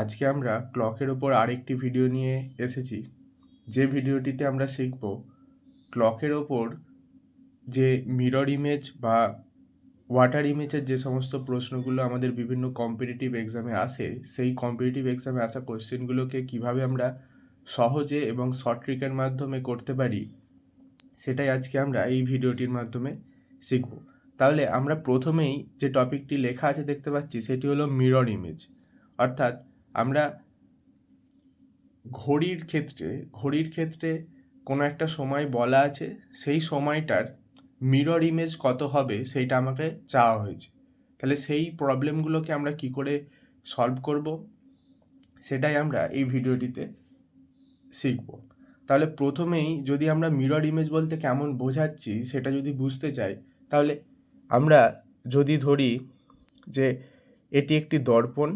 আজকে আমরা ক্লকের ওপর আরেকটি ভিডিও নিয়ে এসেছি, যে ভিডিওটিতে আমরা শিখব ক্লকের ওপর যে মিরর ইমেজ বা ওয়াটার ইমেজের যে সমস্ত প্রশ্নগুলো আমাদের বিভিন্ন কম্পিটিটিভ এক্সামে আসে, সেই কম্পিটিটিভ এক্সামে আসা কোশ্চেনগুলোকে কিভাবে আমরা সহজে এবং শর্ট ট্রিকের মাধ্যমে করতে পারি, সেটাই আজকে আমরা এই ভিডিওটির মাধ্যমে শিখব। তাহলে আমরা প্রথমেই যে টপিকটি লেখা আছে দেখতে পাচ্ছি, সেটি হলো মিরর ইমেজ। অর্থাৎ আমরা ঘড়ির ক্ষেত্রে কোনো একটা সময় বলা আছে, সেই সময়টার মিরর ইমেজ কত হবে সেইটা আমাকে চাওয়া হয়েছে। তাহলে সেই প্রবলেমগুলোকে আমরা কি করে সলভ করব, সেটাই আমরা এই ভিডিওটিতে শিখব। তাহলে প্রথমেই যদি আমরা মিরর ইমেজ বলতে কেমন বোঝাচ্ছি সেটা যদি বুঝতে চাই, তাহলে আমরা যদি ধরি যে এটি একটি দর্পণ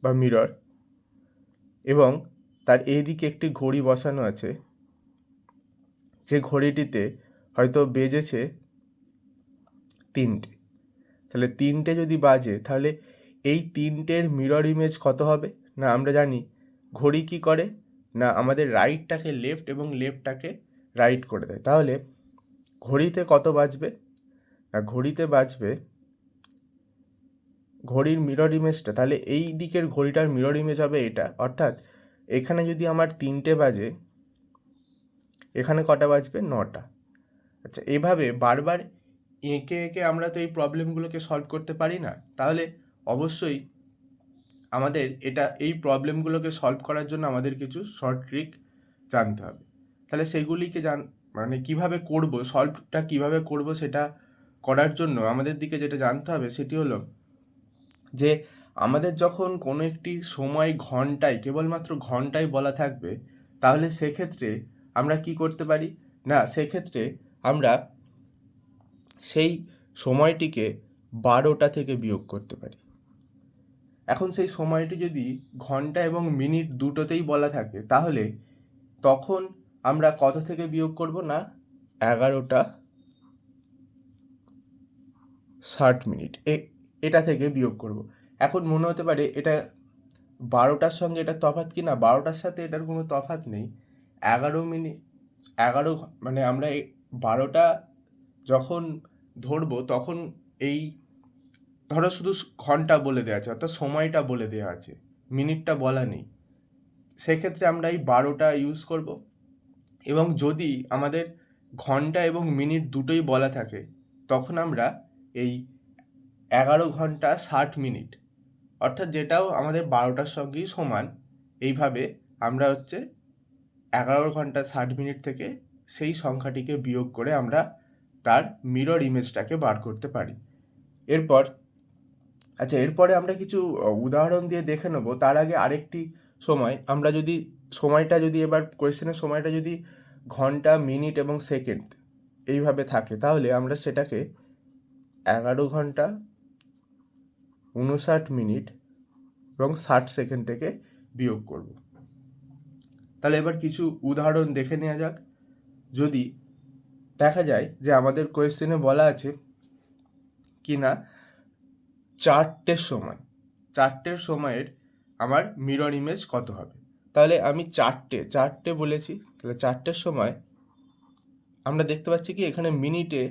বা মিরর এবং তার এই দিকে একটি ঘড়ি বসানো আছে, যে ঘড়িটিতে হয়তো বেজেছে 3টে। তাহলে 3টে যদি বাজে, তাহলে এই 3টের মিরর ইমেজ কত হবে? না আমরা জানি ঘড়ি কি করে, না আমাদের রাইটটাকে লেফট এবং লেফটটাকে রাইট করে দেয়। তাহলে ঘড়িতে কত বাজবে? না ঘড়িতে বাজবে, ঘড়ির মিরর ইমেজটা, তাহলে এই দিকের ঘড়িটার মিরর ইমেজ হবে এটা। অর্থাৎ এখানে যদি আমার 3টে বাজে, এখানে কটা বাজবে? 9টা। আচ্ছা, এভাবে বারবার এঁকে এঁকে আমরা তো এই প্রবলেমগুলোকে সলভ করতে পারি না। তাহলে অবশ্যই আমাদের এই প্রবলেমগুলোকে সলভ করার জন্য আমাদের কিছু শর্ট ট্রিক জানতে হবে। তাহলে সেগুলিকে কীভাবে করব, সলভটা কীভাবে করব, সেটা করার জন্য আমাদের দিকে যেটা জানতে হবে সেটি হলো যে আমাদের যখন কোনো একটি সময় ঘন্টায়, কেবলমাত্র ঘন্টায় বলা থাকবে, তাহলে সেক্ষেত্রে আমরা কি করতে পারি? না সেক্ষেত্রে আমরা সেই সময়টিকে 12টা থেকে বিয়োগ করতে পারি। এখন সেই সময়টি যদি ঘন্টা এবং মিনিট দুটোতেই বলা থাকে, তাহলে তখন আমরা কত থেকে বিয়োগ করব? না 11:60 এটা থেকে বিয়োগ করব। এখন মনে হতে পারে এটা 12টার সঙ্গে এটা তফাৎ কি? না, 12টার সাথে এটার কোনো তফাৎ নেই। 11 আমরা 12টা যখন ধরবো, তখন এই ধরো শুধু ঘন্টা বলে দেওয়া আছে, অর্থাৎ সময়টা বলে দেওয়া আছে, মিনিটটা বলা নেই। সেক্ষেত্রে আমরা এই 12টা ইউজ করব। এবং যদি আমাদের ঘন্টা এবং মিনিট দুটোই বলা থাকে, তখন আমরা এই 11:60 অর্থাৎ যেটাও আমাদের 12টার সঙ্গেই সমান, এইভাবে আমরা 11:60 থেকে সেই সংখ্যাটিকে বিয়োগ করে আমরা তার মিরর ইমেজটাকে বার করতে পারি। এরপরে আমরা কিছু উদাহরণ দিয়ে দেখে নেব। তার আগে আরেকটি সময়, আমরা যদি এবার কোয়েশ্চেনের সময়টা যদি ঘন্টা, মিনিট এবং সেকেন্ড এইভাবে থাকে, তাহলে আমরা সেটাকে 11 ঘন্টা 59 মিনিট এবং 60 সেকেন্ড থেকে বিয়োগ করব। তাহলে এবার কিছু উদাহরণ দেখে নেওয়া যাক। যদি দেখা যায় যে আমাদের কোয়েশ্চেনে বলা আছে কি না 4টের সময়ের আমার মিরর ইমেজ কত হবে। তাহলে আমি চারটে বলেছি, তাহলে 4টের সময় আমরা দেখতে পাচ্ছি কি এখানে মিনিটে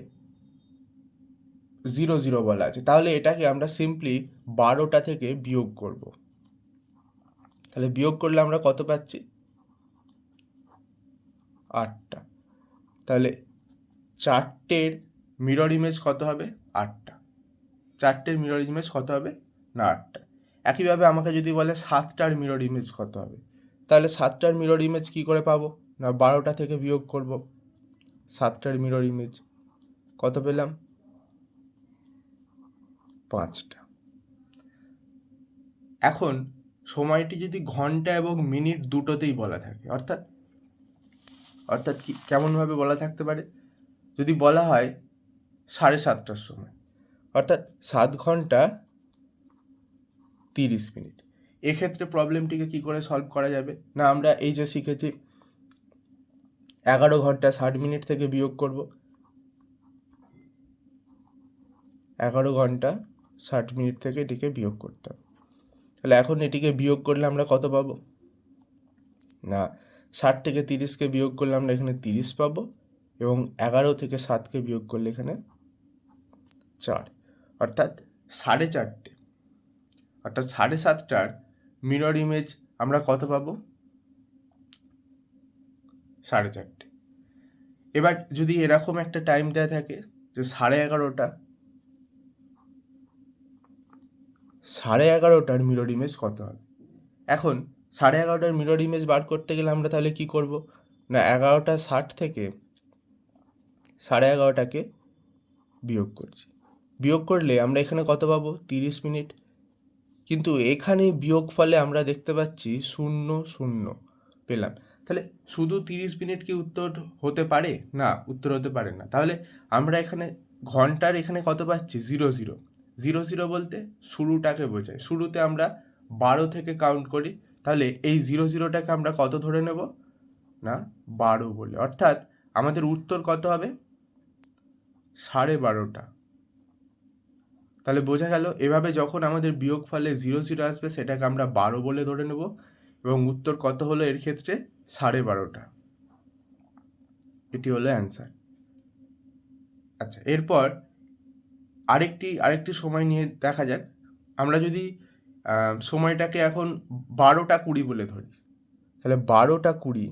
00 বলা আছে, তাহলে এটাকে আমরা সিম্পলি 12টা থেকে বিয়োগ করব। তাহলে বিয়োগ করলে আমরা কত পাচ্ছি? 8টা। তাহলে 4টের মিরর ইমেজ কত হবে? 8টা। 4টের মিরর ইমেজ কত হবে? না 8টা। একইভাবে আমাকে যদি বলে 7টার মিরর ইমেজ কত হবে, তাহলে 7টার মিরর ইমেজ কী করে পাবো? না 12টা থেকে বিয়োগ করব। 7টার মিরর ইমেজ কত পেলাম? 5টা। এখন সময়টি যদি ঘন্টা এবং মিনিট দুটোতেই বলা থাকে, অর্থাৎ কি কেমনভাবে বলা থাকতে পারে? যদি বলা হয় 7:30টার সময়, অর্থাৎ 7 ঘন্টা 30 মিনিট, এক্ষেত্রে প্রবলেমটিকে কি করে সলভ করা যাবে? না আমরা এই যে শিখেছি 11:60 থেকে বিয়োগ করব। 11:60 থেকে এটিকে বিয়োগ করতে হবে। তাহলে এখন এটিকে বিয়োগ করলে আমরা কত পাবো? না 60 থেকে 30কে বিয়োগ করলে আমরা এখানে 30 পাবো, এবং 11 থেকে 7কে বিয়োগ করলে এখানে 4, অর্থাৎ 4.5, অর্থাৎ 7.5টার মিরর ইমেজ আমরা কত পাবো? 4.5। এবার যদি এরকম একটা টাইম দেওয়া থাকে যে 11:30টার মিরর ইমেজ কত হবে? এখন 11:30টার মিরর ইমেজ বার করতে গেলে আমরা তাহলে কি করব? না 11:60 থেকে 11:30কে বিয়োগ করছি। বিয়োগ করলে আমরা এখানে কত পাবো? 30 মিনিট। কিন্তু এখানে বিয়োগ ফলে আমরা দেখতে পাচ্ছি 0 0 পেলাম। তাহলে শুধু 30 মিনিট কি উত্তর হতে পারে? না, উত্তর হতে পারে না। তাহলে আমরা এখানে ঘন্টার এখানে কত পাচ্ছি? 0 0 0 0 বলতে শুরুটাকে বোঝায়। শুরুতে আমরা 12 থেকে কাউন্ট করি, তাহলে এই 0 0টাকে আমরা কত ধরে নেব? না 12 বলে, অর্থাৎ আমাদের উত্তর কত হবে? 12:30। তাহলে বোঝা গেল, এভাবে যখন আমাদের বিয়োগ ফলে 0 0 আসবে সেটাকে আমরা 12 বলে ধরে নেব, এবং উত্তর কত হলো এর ক্ষেত্রে? 12:30। এটি হলো অ্যান্সার। আচ্ছা, এরপর আরেকটি সময় নিয়ে দেখা যাক। আমরা যদি সময়টাকে এখন 12:20 বলে ধরি, তাহলে 12:20,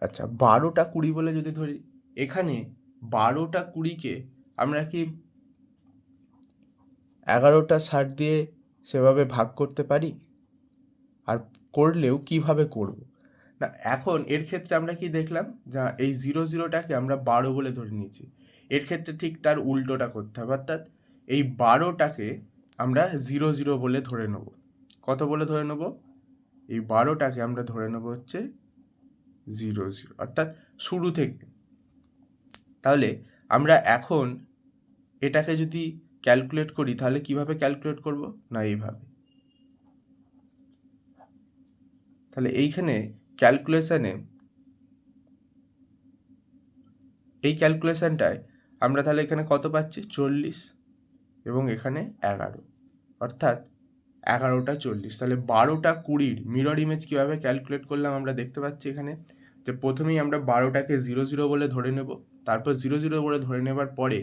আচ্ছা 12:20 বলে যদি ধরি, এখানে 12:20কে আমরা কি 11:60 দিয়ে সেভাবে ভাগ করতে পারি? আর করলেও কিভাবে করব? না এখন এর ক্ষেত্রে আমরা কি দেখলাম, যা এই 0 0টাকে আমরা 12 বলে ধরে নিয়েছি। এর ক্ষেত্রে ঠিক তার উল্টোটা করতে হবে, অর্থাৎ এই 12টাকে আমরা 0 0 বলে ধরে নেব। কত বলে ধরে নেব? এই 12টাকে আমরা ধরে নেব হচ্ছে 0 0, অর্থাৎ শুরু থেকে। তাহলে আমরা এখন এটাকে যদি ক্যালকুলেট করি, তাহলে কিভাবে ক্যালকুলেট করব? না এইভাবে। তাহলে এইখানে এই ক্যালকুলেশনটায় আমরা তাহলে এখানে কত পাচ্ছি? 40, এবং এখানে 11, অর্থাৎ 11:40। তাহলে 12:20 মিরর ইমেজ কীভাবে ক্যালকুলেট করলাম আমরা দেখতে পাচ্ছি এখানে, যে প্রথমেই আমরা 12টাকে 0 0 বলে ধরে নেব, তারপর 0 0 বলে ধরে নেবার পরে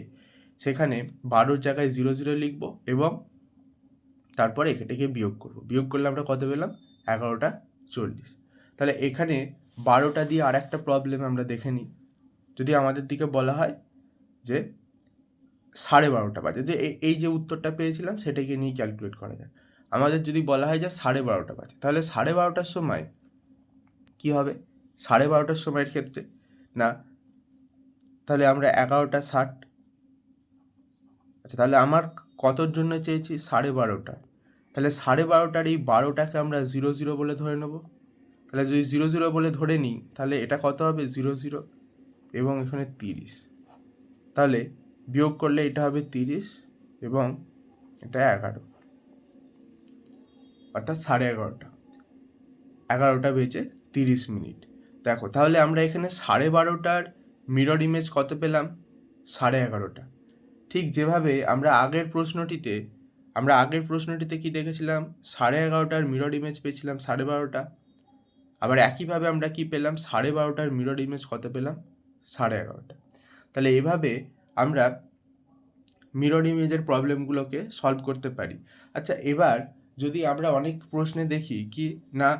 সেখানে 12-র জায়গায় 0 0 লিখব, এবং তারপরে এটাকে বিয়োগ করব। বিয়োগ করলে আমরা কত পেলাম? 11:40। তাহলে এখানে 12টা দিয়ে আর একটা প্রবলেম আমরা দেখে নিই। যদি আমাদের দিকে বলা হয় যে 12:30 বাজে, যে এই যে উত্তরটা পেয়েছিলাম সেটাকে নিয়ে ক্যালকুলেট করা যায়। আমাদের যদি বলা হয় যে 12:30 বাজে, তাহলে 12:30টার সময় কি হবে? 12:30টার সময়ের ক্ষেত্রে না, তাহলে আমরা 11:60, আচ্ছা তাহলে আমার কতর জন্য চেয়েছি? 12:30। তাহলে 12:30টার এই 12টাকে আমরা 0 0 বলে ধরে নেব। তাহলে যদি 0 0 বলে ধরে নিই, তাহলে এটা কত হবে? 0 0, এবং এখানে 30। তাহলে বিয়োগ করলে এটা হবে 30, এবং এটা 11, অর্থাৎ 11:30। 11টা বেজে 30 মিনিট। দেখো তাহলে আমরা এখানে 12:30টার মিরর ইমেজ কত পেলাম? 11:30। ঠিক যেভাবে আমরা আগের প্রশ্নটিতে কি দেখেছিলাম? 11:30টার মিরর ইমেজ পেয়েছিলাম 12:30। আবার একইভাবে আমরা কি পেলাম? 12:30টার মিরর ইমেজ কত পেলাম? 11:30। তাহলে এভাবে আমরা মিরর ইমেজের প্রবলেমগুলোকে সলভ করতে পারি। আচ্ছা, এবার যদি আমরা অনেক প্রশ্নে দেখি কি না,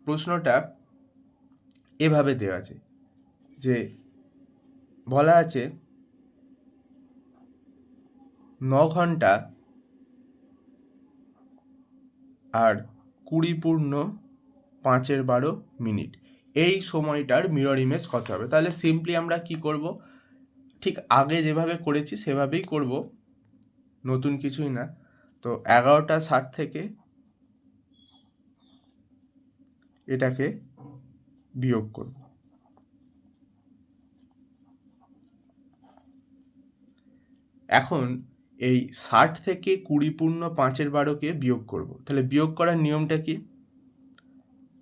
প্রশ্নটা এভাবে দেওয়া আছে, যে বলা আছে 9 ঘন্টা আর 20:5 এই সময়টার মিরর ইমেজ কত হবে? তাহলে সিম্পলি আমরা কি করব? ঠিক আগে যেভাবে করেছি সেভাবেই করব, নতুন কিছুই না। তো 11:60 থেকে এটাকে বিয়োগ করব। এখন এই 60 থেকে 20:5 বিয়োগ করব। তাহলে বিয়োগ করার নিয়মটা কি?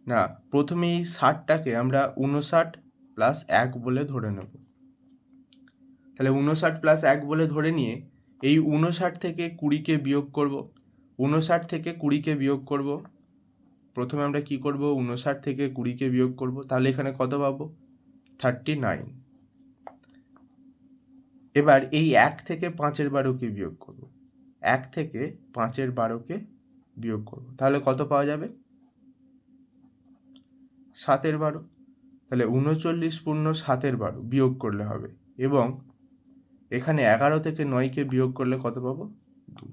না প্রথমে এই 60টাকে আমরা 59 + 1 বলে ধরে নেব। তাহলে 59 + 1 বলে ধরে নিয়ে এই 59 থেকে 20কে বিয়োগ করব। 59 থেকে 20কে বিয়োগ করব। প্রথমে আমরা কি করব, 59 থেকে 20কে বিয়োগ করব, তাহলে এখানে কত পাবো, 39। এবার এই 1 থেকে 5-এর 12কে বিয়োগ করব, 1 থেকে 5-এর 12কে বিয়োগ করব, তাহলে কত পাওয়া যাবে, 7-এর 12। তাহলে 39 পূর্ণ 7-এর 12 বিয়োগ করলে হবে, এবং এখানে 11 থেকে 9কে বিয়োগ করলে কত পাবো, 2।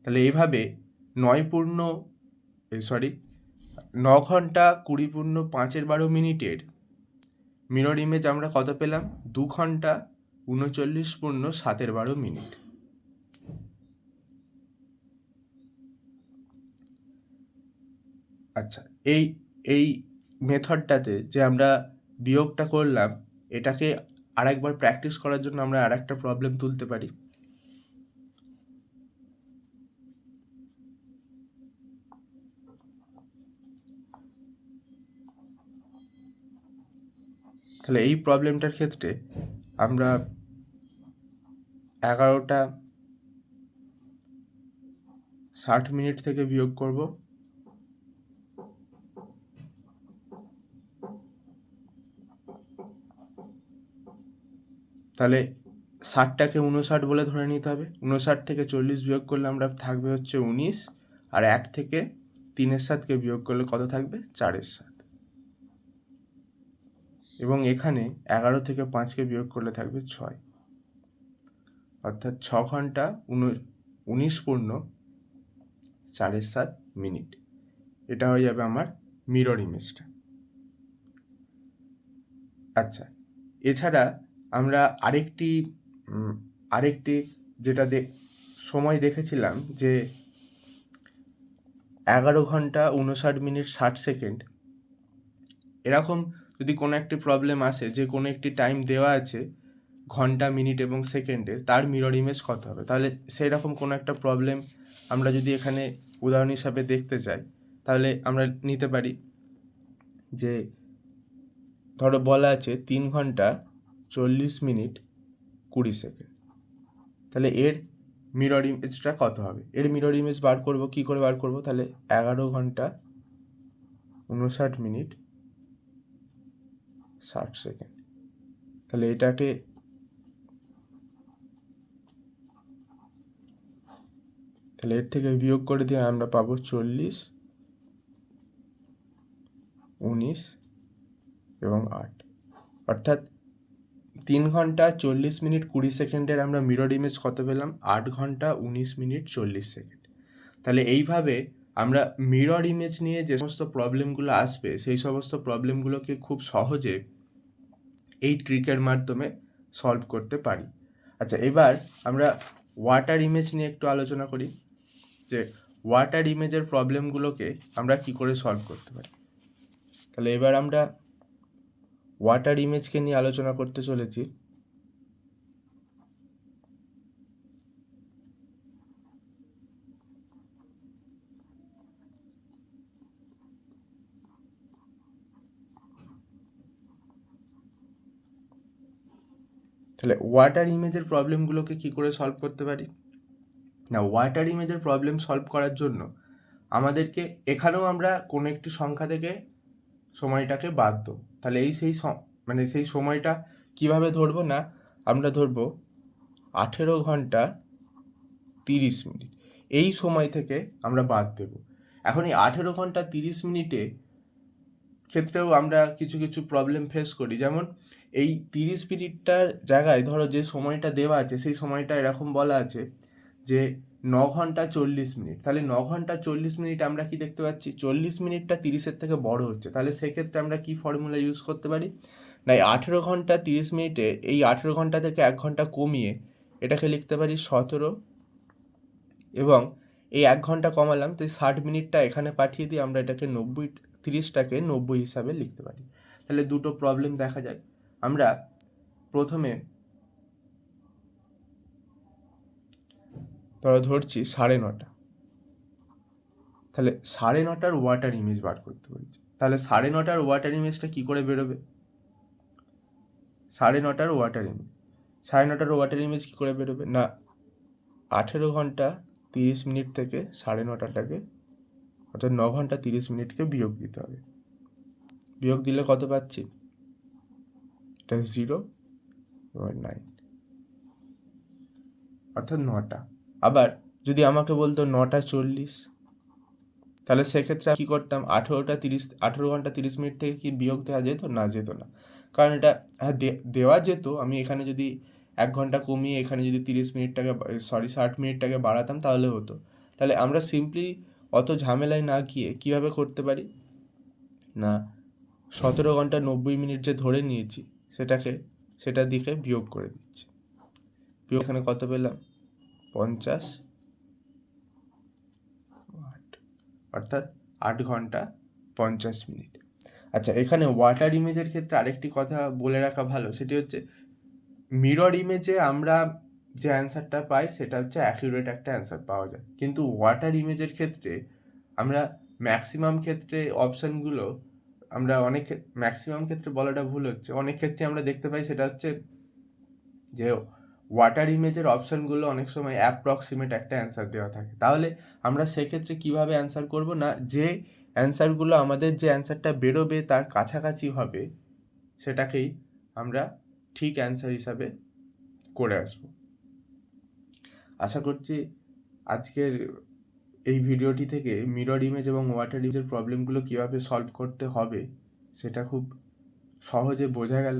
তাহলে এইভাবে 9 ঘন্টা 20 পূর্ণ 5-এর 12 মিনিটের মিরর ইমেজ আমরা কত পেলাম, 2 ঘন্টা 39 পূর্ণ 7-এর 12 মিনিট। আচ্ছা, এই মেথডটাতে যে আমরা বিয়োগটা করলাম, এটাকে আরেকবার প্র্যাকটিস করার জন্য আমরা আরেকটা প্রবলেম তুলতে পারি। তাহলে এই প্রবলেমটার ক্ষেত্রে আমরা 11টা 60 মিনিট থেকে বিয়োগ করব, তাহলে 60টাকে 59 বলে ধরে নিতে হবে। 59 থেকে 40 বিয়োগ করলে আমরা থাকবে হচ্ছে 19, আর 1 থেকে 3-এর 7কে বিয়োগ করলে কত থাকবে, 4-এর 7। এবং এখানে 11 থেকে 5কে বিয়োগ করলে থাকবে 6, অর্থাৎ 6 ঘন্টা 19 পূর্ণ 4-এর 7 মিনিট। এটা হয়ে যাবে আমার মিরর ইমেজটা। আচ্ছা, এছাড়া আমরা আরেকটি যেটা সময় দেখেছিলাম যে 11 ঘন্টা 59 মিনিট 60 সেকেন্ড, এরকম যদি কোনো একটি প্রবলেম আসে যে কোনো একটি টাইম দেওয়া আছে ঘন্টা, মিনিট এবং সেকেন্ডে, তার মিরর ইমেজ কত হবে, তাহলে সেই রকম কোনো একটা প্রবলেম আমরা যদি এখানে উদাহরণ হিসাবে দেখতে চাই, তাহলে আমরা নিতে পারি যে ধরো বলা আছে 3 ঘন্টা 40 মিনিট 20 সেকেন্ড, তাহলে এর মিরর ইমেজটা কত হবে। এর মিরর ইমেজ বার করব, কি করে বার করব, তাহলে 11 ঘন্টা 59 মিনিট 60 সেকেন্ড, তাহলে এটাকে তাহলে এর থেকে বিয়োগ করে দিয়ে আমরা পাবো 40, 19 এবং 8, অর্থাৎ 3 ঘন্টা 40 মিনিট 20 সেকেন্ডের আমরা মিরর ইমেজ কত পেলাম, 8 ঘন্টা 19 মিনিট 40 সেকেন্ড। তাহলে এইভাবে আমরা মিরর ইমেজ নিয়ে যে সমস্ত প্রবলেমগুলো আসবে, সেই সমস্ত প্রবলেমগুলোকে খুব সহজে এই ট্রিকের মাধ্যমে সলভ করতে পারি। আচ্ছা, এবার আমরা ওয়াটার ইমেজ নিয়ে একটু আলোচনা করি, যে ওয়াটার ইমেজের প্রবলেমগুলোকে আমরা কি করে সলভ করতে পারি। তাহলে এবার আমরা ওয়াটার ইমেজকে নিয়ে আলোচনা করতে চলেছি। তাহলে ওয়াটার ইমেজের প্রবলেমগুলোকে কি করে সলভ করতে পারি না, ওয়াটার ইমেজের প্রবলেম সলভ করার জন্য আমাদেরকে এখানেও আমরা কোনো একটি সংখ্যা থেকে সময়টাকে বাদ দেবো। তাহলে সেই সময়টা কিভাবে ধরবো না, আমরা ধরবো 18 ঘন্টা 30 মিনিট, এই সময় থেকে আমরা বাদ দেব। এখন এই 18 ঘন্টা 30 মিনিটে ক্ষেত্রেও আমরা কিছু কিছু প্রবলেম ফেস করি, যেমন এই 30 মিনিটটার জায়গায় ধরো যে সময়টা দেওয়া আছে, সেই সময়টা এরকম বলা আছে যে 9 ঘন্টা 40 মিনিট। তাহলে 9 ঘন্টা 40 মিনিট আমরা কি দেখতে পাচ্ছি, 40 মিনিটটা 30-এর থেকে বড় হচ্ছে। তাহলে সেক্ষেত্রে আমরা কি ফর্মুলা ইউজ করতে পারি না, 18 ঘন্টা 30 মিনিটে এই 18 ঘন্টা থেকে 1 ঘন্টা কমিয়ে এটাকে লিখতে পারি 17, এবং এই 1 ঘন্টা কমালাম, তো 60 মিনিটটা এখানে পাঠিয়ে দিয়ে আমরা এটাকে 30টাকে 90 হিসাবে লিখতে পারি। তাহলে দুটো প্রবলেম দেখা যায়। আমরা প্রথমে ধরছি 9:30, তাহলে 9:30টার ওয়াটার ইমেজ বার করতে বলছি। তাহলে 9:30টার ওয়াটার ইমেজটা কী করে বেরোবে, 9:30টার ওয়াটার ইমেজ কী করে বেরোবে না, 18 ঘন্টা 30 মিনিট থেকে 9:30টাকে, অর্থাৎ 9 ঘন্টা 30 মিনিটকে বিয়োগ দিতে হবে। বিয়োগ দিলে কত পাচ্ছি? এটা 0.9, অর্থাৎ 9টা। আবার যদি আমাকে বলতো 9:40, তাহলে সেক্ষেত্রে কী করতাম? 18 ঘন্টা 30 মিনিট থেকে কি বিয়োগ দেওয়া যেত? না, যেত না। কারণ এটা হ্যাঁ দেওয়া যেত, আমি এখানে যদি 1 ঘন্টা কমিয়ে এখানে যদি 60 মিনিটটাকে বাড়াতাম তাহলে হতো। তাহলে আমরা সিম্পলি অত ঝামেলায় না গিয়ে কীভাবে করতে পারি? না, 17 ঘন্টা 90 মিনিট যে ধরে নিয়েছি সেটা দিকে বিয়োগ করে দিচ্ছি। বিয়োগ এখানে কত পেলাম? 50, অর্থাৎ 8 ঘন্টা 50 মিনিট। আচ্ছা, এখানে ওয়াটার ইমেজের ক্ষেত্রে আরেকটি কথা বলে রাখা ভালো, সেটি হচ্ছে মিরর ইমেজে আমরা যে অ্যান্সারটা পাই সেটা হচ্ছে অ্যাকিউরেট একটা অ্যান্সার পাওয়া যায়, কিন্তু ওয়াটার ইমেজের ক্ষেত্রে আমরা ম্যাক্সিমাম ক্ষেত্রে অপশানগুলো আমরা ম্যাক্সিমাম ক্ষেত্রে বলাটা ভুল হচ্ছে, অনেক ক্ষেত্রে আমরা দেখতে পাই সেটা হচ্ছে যে ওয়াটার ইমেজের অপশানগুলো অনেক সময় অ্যাপ্রক্সিমেট একটা অ্যান্সার দেওয়া থাকে। তাহলে আমরা সেক্ষেত্রে কীভাবে অ্যান্সার করব? না, যে অ্যান্সারগুলো আমাদের যে অ্যান্সারটা বেরোবে তার কাছাকাছি হবে সেটাকেই আমরা ঠিক অ্যান্সার হিসাবে করে আসব। আশা করছি আজকের এই ভিডিওটি থেকে মিরর ইমেজ এবং ওয়াটার ইমেজের প্রবলেমগুলো কীভাবে সলভ করতে হবে সেটা খুব সহজে বোঝা গেল।